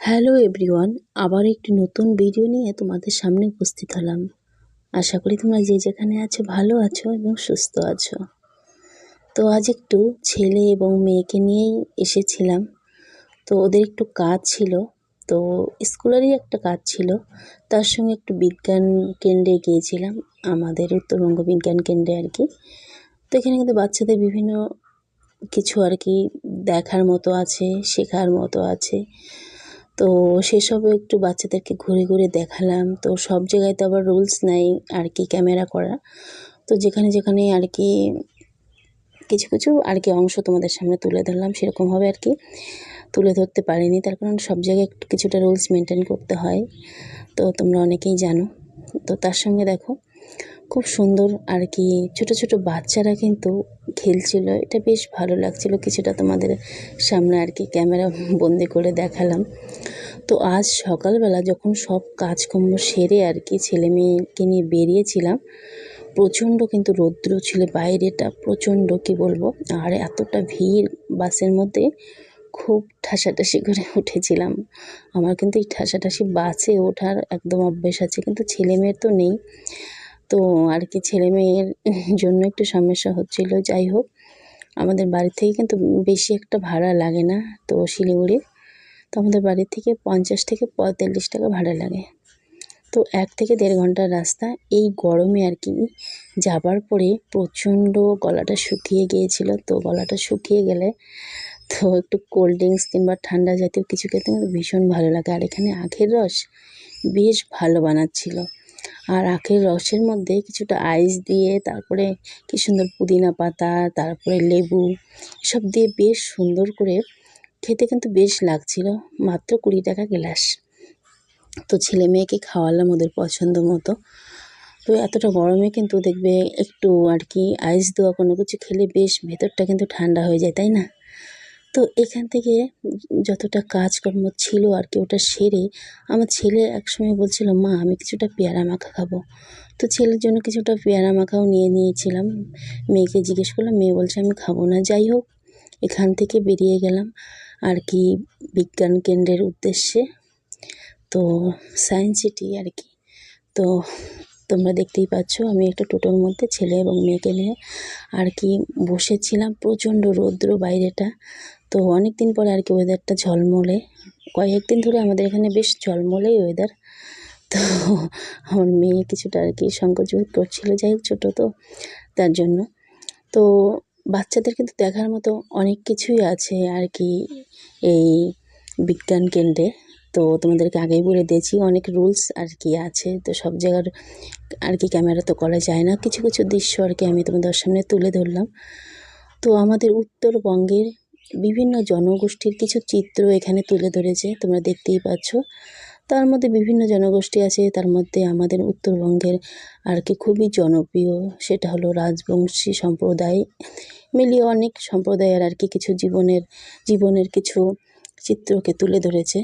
Hello everyone, আবার একটি নতুন ভিডিও নিয়ে তোমাদের সামনে উপস্থিত হলাম। আশা করি তোমরা যে যেখানে আছো ভালো আছো এবং সুস্থ আছো। তো আজ একটু ছেলে এবং মেয়েকে নিয়েই এসেছিলাম। তো ওদের একটু কাজ ছিল, তো স্কুলেরই একটা কাজ ছিল, তার সঙ্গে একটু বিজ্ঞান কেন্দ্রে গিয়েছিলাম, আমাদের উত্তরবঙ্গ বিজ্ঞান কেন্দ্রে আর কি। তো এখানে কিন্তু বাচ্চাদের বিভিন্ন কিছু আর কি দেখার মতো আছে, শেখার মতো আছে। তো সেসবও একটু বাচ্চাদেরকে ঘুরে ঘুরে দেখালাম। তো সব জায়গায় তো আবার রুলস নাই আর কি ক্যামেরা করা। তো যেখানে যেখানে আর কি কিছু কিছু আর কি অংশ তোমাদের সামনে তুলে ধরলাম, সেরকমভাবে আর কি তুলে ধরতে পারিনি, তার কারণ সব জায়গায় একটু কিছুটা রুলস মেনটেন করতে হয়। তো তোমরা অনেকেই জানো। তো তার সঙ্গে দেখো খুব সুন্দর আর কি ছোট ছোট বাচ্চারা কিন্তু খেলছিল, এটা বেশ ভালো লাগছিল। কিছুটা তোমাদের সামনে আর কি ক্যামেরা বন্দি করে দেখালাম। তো আজ সকালবেলা যখন সব কাজকর্ম সেরে আর কি ছেলে মেয়েকে নিয়ে বেরিয়েছিলাম, প্রচণ্ড কিন্তু রৌদ্র ছিল, বাইরেটা প্রচণ্ড কি বলবো, আর এতটা ভিড় বাসের মধ্যে, খুব ঠাসাঠাসি করে উঠেছিলাম। আমার কিন্তু এই ঠাসাঠাসি বাসে ওঠার একদম অভ্যেস আছে, কিন্তু ছেলে মেয়ের তো নেই। তো আর কি ছেলে মেয়ের জন্য একটু সমস্যা হচ্ছিল। যাই হোক, আমাদের বাড়ি থেকে কিন্তু বেশি একটা ভাড়া লাগে না তো শিলিগুড়ি। তো আমাদের বাড়ি থেকে 50 থেকে 45 টাকা ভাড়া লাগে। তো 1 থেকে 1.5 ঘন্টার রাস্তা। এই গরমে আর কি যাবার পরে প্রচণ্ড গলাটা শুকিয়ে গিয়েছিল। তো গলাটা শুকিয়ে গেলে তো একটু কোল্ড ড্রিঙ্কস কিংবা ঠান্ডা জাতীয় কিছু খেতে কিন্তু ভীষণ ভালো লাগে। আর এখানে আখের রস বেশ ভালো বানাচ্ছিল। আর আখের রসের মধ্যে কিছুটা আইস দিয়ে, তারপরে কি সুন্দর পুদিনা পাতা, তারপরে লেবু, সব দিয়ে বেশ সুন্দর করে খেতে কিন্তু বেশ লাগছিল। মাত্র 20 টাকা গ্লাস। তো ছেলে মেয়েকে খাওয়ালাম ওদের পছন্দ মতো। তো এতটা গরমে কিন্তু দেখবে একটু আর কি আইস দেওয়া কোনো কিছু খেলে বেশ ভেতরটা কিন্তু ঠান্ডা হয়ে যায়, তাই না? তো এখান থেকে যতটা কাজকর্ম ছিল আর কি ওটা সেরে আমার ছেলে একসময় বলছিল, মা আমি কিছুটা পেয়ারা মাখা খাবো। তো ছেলের জন্য কিছুটা পেয়ারা মাখাও নিয়ে নিয়েছিলাম। মেয়েকে জিজ্ঞেস করলাম, মেয়ে বলছে আমি খাবো না। যাই হোক, এখান থেকে বেরিয়ে গেলাম আর কি বিজ্ঞান কেন্দ্রের উদ্দেশ্যে, তো সায়েন্স সিটি আর কি। তো তোমরা দেখতেই পাচ্ছ আমি একটা টোটোর মধ্যে ছেলে এবং মেয়েকে নিয়ে আর কি বসেছিলাম। প্রচণ্ড রৌদ্র বাইরেটা। তো অনেক দিন পরে আর কি ওয়েদারটা ঝলমলে, কয়েকদিন ধরে আমাদের এখানে বেশ ঝলমলেই ওয়েদার। তো আমার মেয়ে কিছুটা আর কি সংকোচ করছিল, যাই হোক ছোটো তো তার জন্য। তো বাচ্চাদের কিন্তু দেখার মতো অনেক কিছুই আছে আর কি এই বিজ্ঞান কেন্দ্রে। তো তোমাদেরকে আগেই বলে দিয়েছি অনেক রুলস আর কি আছে। তো সব জায়গার আর কি ক্যামেরা তো করা যায় না, কিছু কিছু দৃশ্য আর কি আমি তোমাদের সামনে তুলে ধরলাম। তো আমাদের উত্তরবঙ্গের বিভিন্ন জনগোষ্ঠীর কিছু চিত্র এখানে তুলে ধরেছে, তোমরা দেখতেই পাচ্ছ। তার মধ্যে বিভিন্ন জনগোষ্ঠী আছে, তার মধ্যে আমাদের উত্তরবঙ্গের আর কি খুবই জনপ্রিয় সেটা হলো রাজবংশী সম্প্রদায়, মিলিয়ে অনেক সম্প্রদায়ের আর কি কিছু জীবনের কিছু চিত্রকে তুলে ধরেছে।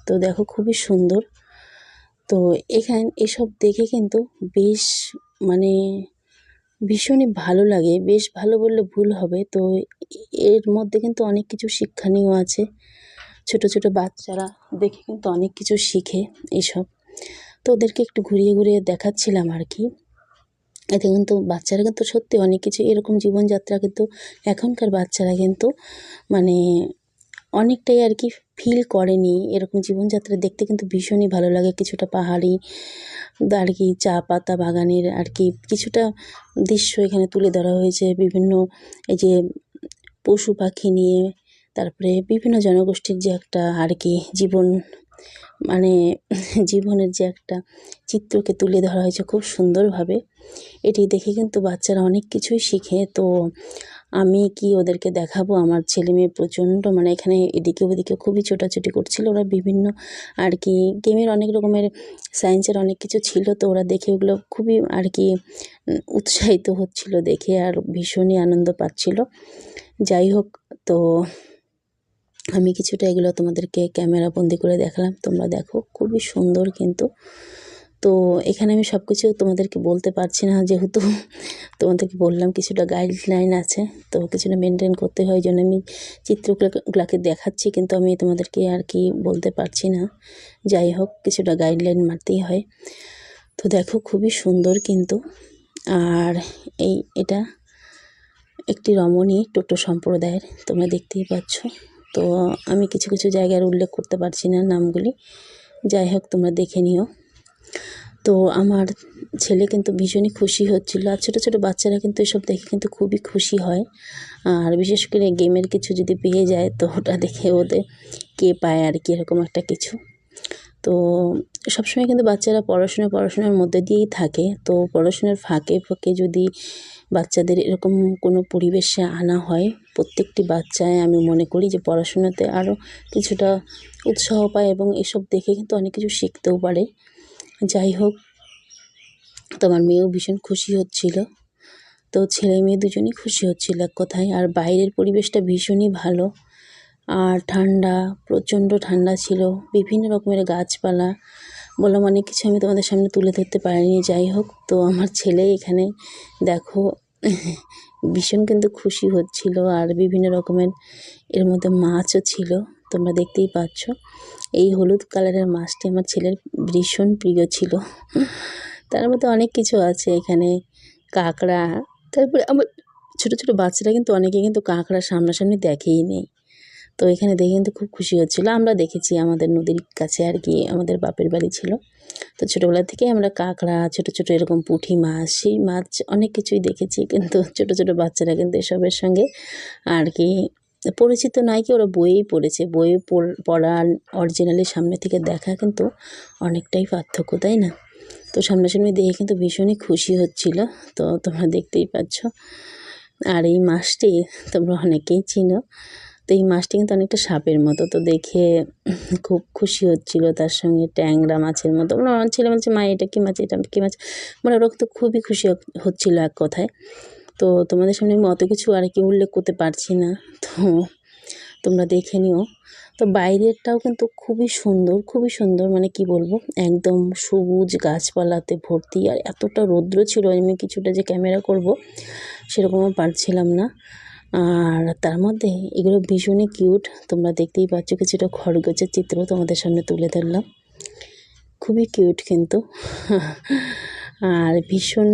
তো দেখো খুবই সুন্দর। তো এসব দেখে কিন্তু বেশ মানে ভীষণই ভালো লাগে, বেশ ভালো বললে ভুল হবে। তো এর মধ্যে কিন্তু অনেক কিছু শিক্ষণীয় আছে। ছোট ছোট বাচ্চারা দেখে কিন্তু অনেক কিছু শিখে এইসব। তো ওদেরকে একটু ঘুরিয়ে ঘুরিয়ে দেখাচ্ছিলাম আর কি। এতে কিন্তু বাচ্চারা কিন্তু সত্যি অনেক কিছু এরকম জীবনযাত্রা কিন্তু এখনকার বাচ্চারা কিন্তু মানে অনেকটাই আর কি ফিল করেনি। এরকম জীবনযাত্রা দেখতে কিন্তু ভীষণই ভালো লাগে। কিছুটা পাহাড়ি আর কি চা পাতা বাগানের আর কি কিছুটা দৃশ্য এখানে তুলে ধরা হয়েছে। বিভিন্ন এই যে পশু পাখি নিয়ে, তারপরে বিভিন্ন জনগোষ্ঠীর যে একটা আর কি জীবন মানে জীবনের যে একটা চিত্রকে তুলে ধরা হয়েছে খুব সুন্দরভাবে। এটি দেখে কিন্তু বাচ্চারা অনেক কিছুই শিখে। তো আমি কি ওদেরকে দেখাবো, আমার ছেলে মেয়ে প্রচণ্ড মানে এখানে এদিকে ওদিকে খুবই ছোটাছুটি করছিল। ওরা বিভিন্ন আর কি গেমের অনেক রকমের সায়েন্সের অনেক কিছু ছিল, তো ওরা দেখে ওগুলো খুবই আর কি উৎসাহিত হচ্ছিল দেখে, আর ভীষণই আনন্দ পাচ্ছিল। যাই হোক, তো আমি কিছুটা এগুলো তোমাদেরকে ক্যামেরা বন্দি করে দেখালাম, তোমরা দেখো খুবই সুন্দর কিন্তু। তো এখানে আমি সব কিছু তোমাদেরকে বলতে পারছি না, যেহেতু তোমাদেরকে বললাম কিছুটা গাইডলাইন আছে, তো কিছুটা মেনটেন করতে হয়, জন্য আমি চিত্রগুলোকে দেখাচ্ছি, কিন্তু আমি তোমাদেরকে আর কি বলতে পারছি না। যাই হোক, কিছুটা গাইডলাইন মারতেই হয়। তো দেখো, খুবই সুন্দর কিন্তু। আর এটা একটি রমণী টোটো সম্প্রদায়ের, তোমরা দেখতেই পাচ্ছ। তো আমি কিছু কিছু জায়গার উল্লেখ করতে পারছি না নামগুলি, যাই হোক তোমরা দেখে নিও। তো আমার ছেলে কিন্তু ভীষণই খুশি হচ্ছিলো, আর ছোটো ছোটো বাচ্চারা কিন্তু এসব দেখে কিন্তু খুবই খুশি হয়। আর বিশেষ করে গেমের কিছু যদি পেয়ে যায়, তো ওটা দেখে ওদের কে পায় আর কি, এরকম একটা কিছু। তো সবসময় কিন্তু বাচ্চারা পড়াশোনার মধ্যে দিয়েই থাকে। তো পড়াশোনার ফাঁকে ফাঁকে যদি বাচ্চাদের এরকম কোনো পরিবেশে আনা হয়, প্রত্যেকটি বাচ্চায় আমি মনে করি যে পড়াশোনাতে আরও কিছুটা উৎসাহ পায়, এবং এসব দেখে কিন্তু অনেক কিছু শিখতেও পারে। যাই হোক, তো আমার মেয়েও ভীষণ খুশি হচ্ছিল। তো ছেলে মেয়ে দুজনই খুশি হচ্ছিল এক কথায়। আর বাইরের পরিবেশটা ভীষণই ভালো, আর ঠান্ডা, প্রচণ্ড ঠান্ডা ছিল। বিভিন্ন রকমের গাছপালা, বললাম অনেক কিছু আমি তোমাদের সামনে তুলে ধরতে পারিনি। যাই হোক, তো আমার ছেলে এখানে দেখো ভীষণ কিন্তু খুশি হচ্ছিল। আর বিভিন্ন রকমের এর মধ্যে মাছও ছিল, তোমরা দেখতেই পাচ্ছ। এই হলুদ কালারের মাছটি আমার ছেলের ভীষণ প্রিয় ছিল। তার মধ্যে অনেক কিছু আছে এখানে, কাঁকড়া। তারপরে আমার ছোটো ছোটো বাচ্চারা কিন্তু অনেকে কিন্তু কাঁকড়া সামনাসামনি দেখেই নেই। তো এখানে দেখে কিন্তু খুব খুশি হচ্ছিলো। আমরা দেখেছি আমাদের নদীর কাছে আর কি, আমাদের বাপের বাড়ি ছিল। তো ছোটোবেলা থেকেই আমরা কাঁকড়া, ছোটো ছোটো এরকম পুঁটি মাছ, সেই মাছ অনেক কিছুই দেখেছি। কিন্তু ছোটো ছোটো বাচ্চারা কিন্তু এসবের সঙ্গে আর কি পরিচিত নয়, কি ওরা বইয়েই পড়েছে। বইয়ে পড়া আর অরিজিনালি সামনে থেকে দেখা কিন্তু অনেকটাই পার্থক্য, তাই না? তো সামনাসামনি দেখে কিন্তু ভীষণই খুশি হচ্ছিল। তো তোমরা দেখতেই পাচ্ছ। আর এই মাছটি তোমরা অনেকেই চিনো। তো এই মাছটি কিন্তু অনেকটা সাপের মতো, তো দেখে খুব খুশি হচ্ছিল। তার সঙ্গে ট্যাংরা মাছের মতো। আমার ছেলে বলছে, মা এটা কী মাছ, এটা কী মাছ, মানে ওরা কিন্তু খুবই খুশি হচ্ছিল এক কথায়। তো তোমাদের সামনে আমি অত কিছু আর কি উল্লেখ করতে পারছি না, তো তোমরা দেখে নিও। তো বাইরেরটাও কিন্তু খুবই সুন্দর, খুবই সুন্দর, মানে কি বলবো, একদম সবুজ গাছপালাতে ভর্তি। আর এতটা রৌদ্র ছিল, আমি কিছুটা যে ক্যামেরা করব সেরকমও পারছিলাম না। আর তার মধ্যে এগুলো ভীষণই কিউট, তোমরা দেখতেই পাচ্ছ। কিছুটা খরগোশের চিত্র তোমাদের সামনে তুলে ধরলাম, খুবই কিউট কিন্তু। আর ভীষণ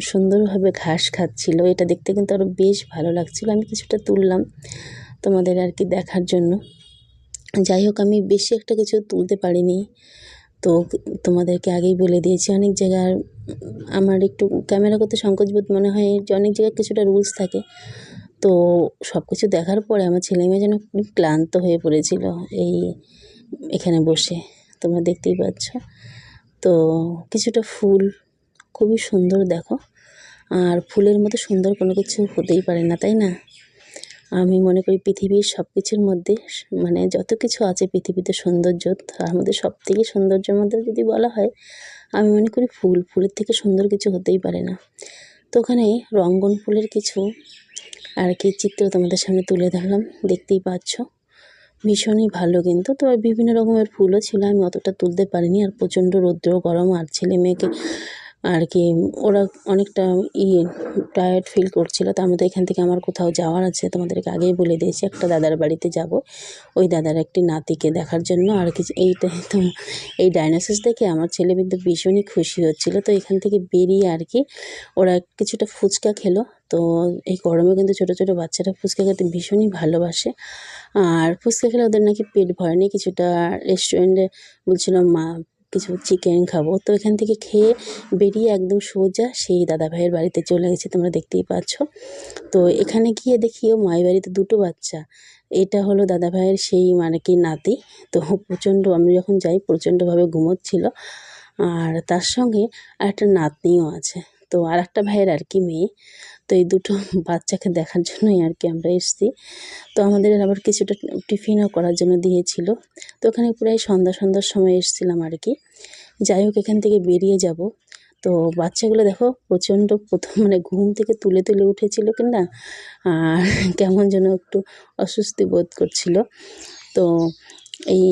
সুন্দরভাবে ঘাস খাচ্ছিল, এটা দেখতে কিন্তু আরও বেশ ভালো লাগছিল। আমি কিছুটা তুললাম তোমাদের আর কি দেখার জন্য। যাই হোক, আমি বেশি একটা কিছু তুলতে পারিনি। তো তোমাদেরকে আগেই বলে দিয়েছি, অনেক জায়গার আমার একটু ক্যামেরা করতে সংকোচবোধ মনে হয়, যে অনেক জায়গায় কিছুটা রুলস থাকে। তো সব কিছু দেখার পরে আমার ছেলে মেয়ে যেন ক্লান্ত হয়ে পড়েছিল এখানে বসে, তোমরা দেখতেই পাচ্ছ। তো কিছুটা ফুল খুবই সুন্দর দেখো। আর ফুলের মতো সুন্দর কোনো কিছু হতেই পারে না, তাই না? আমি মনে করি পৃথিবীর সব কিছুর মধ্যে, মানে যত কিছু আছে পৃথিবীতে সৌন্দর্য, তার মধ্যে সবথেকে সৌন্দর্যের মধ্যে যদি বলা হয়, আমি মনে করি ফুলের থেকে সুন্দর কিছু হতেই পারে না। তো ওখানে রঙ্গন ফুলের কিছু আর কি চিত্র তোমাদের সামনে তুলে ধরলাম, দেখতেই পাচ্ছ। ভীষণই ভালো কিন্তু। তো বিভিন্ন রকমের ফুলও ছিল, আমি অতটা তুলতে পারিনি। আর প্রচণ্ড রৌদ্র, গরম, আর ছেলে মেয়েকে আর কি ওরা অনেকটা টায়ার্ড ফিল করছিল। তার মধ্যে এখান থেকে আমার কোথাও যাওয়ার আছে, তোমাদেরকে আগেই বলে দিয়েছি, একটা দাদার বাড়িতে যাব, ওই দাদার একটি নাতিকে দেখার জন্য। আর কিছু এইটাই তো, এই ডাইনোসর দেখে আমার ছেলে কিন্তু ভীষণই খুশি হচ্ছিল। তো এখান থেকে বেরিয়ে আর কি ওরা কিছুটা ফুচকা খেলো। তো এই গরমে কিন্তু ছোটো ছোটো বাচ্চারা ফুচকা খেতে ভীষণই ভালোবাসে। আর ফুচকা খেলে ওদের নাকি পেট ভরেনি, কিছুটা রেস্টুরেন্টে বলছিল মা কিছু চিকেন খাবো। তো এখান থেকে খেয়ে বেরিয়ে একদম সোজা সেই দাদাভাইয়ের বাড়িতে চলে গেছে, তোমরা দেখতেই পাচ্ছ। তো এখানে গিয়ে দেখিও মায়ের বাড়িতে দুটো বাচ্চা, এটা হলো দাদাভাইয়ের সেই মানে কি নাতি। তো প্রচণ্ড, আমি যখন যাই প্রচণ্ডভাবে ঘুমোচ্ছিল। আর তার সঙ্গে আরেকটা নাতনিও আছে, তো আর একটা ভাইয়ের আর কি মেয়ে। তো এই দুটো বাচ্চাকে দেখার জন্যই আর কি আমরা এসেছি। তো আমাদের আবার কিছুটা টিফিনও করার জন্য দিয়েছিল। তো ওখানে প্রায় সন্ধ্যার সময় এসেছিলাম আর কি। যাই হোক, এখান থেকে বেরিয়ে যাব। তো বাচ্চাগুলো দেখো প্রচণ্ড, প্রথম মানে ঘুম থেকে তুলে উঠেছিল কিনা, আর কেমন যেন একটু অস্বস্তি বোধ করছিল। তো এই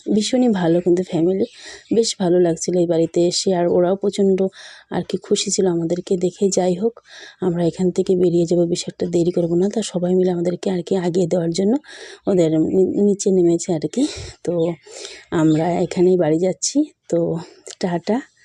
ভীষণই ভালো কিন্তু ফ্যামিলি, বেশ ভালো লাগছিলো এই বাড়িতে এসে। আর ওরাও প্রচণ্ড আর কি খুশি ছিল আমাদেরকে দেখে। যাই হোক, আমরা এখান থেকে বেরিয়ে যাবো, বেশি একটা দেরি করবো না। তা সবাই মিলে আমাদেরকে আর কি আগিয়ে দেওয়ার জন্য ওদের নিচে নেমেছে আর কি। তো আমরা এখানেই বাড়ি যাচ্ছি। তো টাটা।